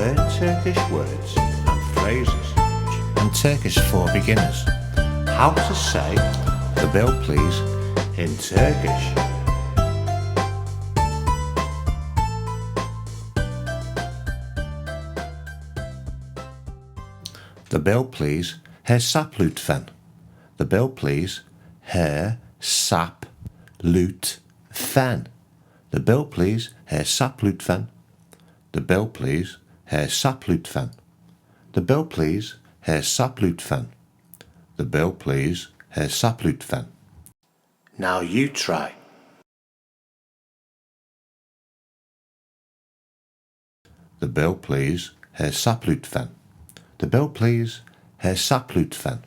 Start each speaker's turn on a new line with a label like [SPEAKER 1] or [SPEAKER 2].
[SPEAKER 1] Learn Turkish words and phrases and Turkish for beginners. How to say the bill please in Turkish. The bill please hesap lütfen. The bill please hesap lütfen. The bill please hesap lütfen. The bill please hesap lütfen. The bill please hesap lütfen. The bill please hesap lütfen. Now you try. The bill please hesap lütfen. The bill please hesap lütfen.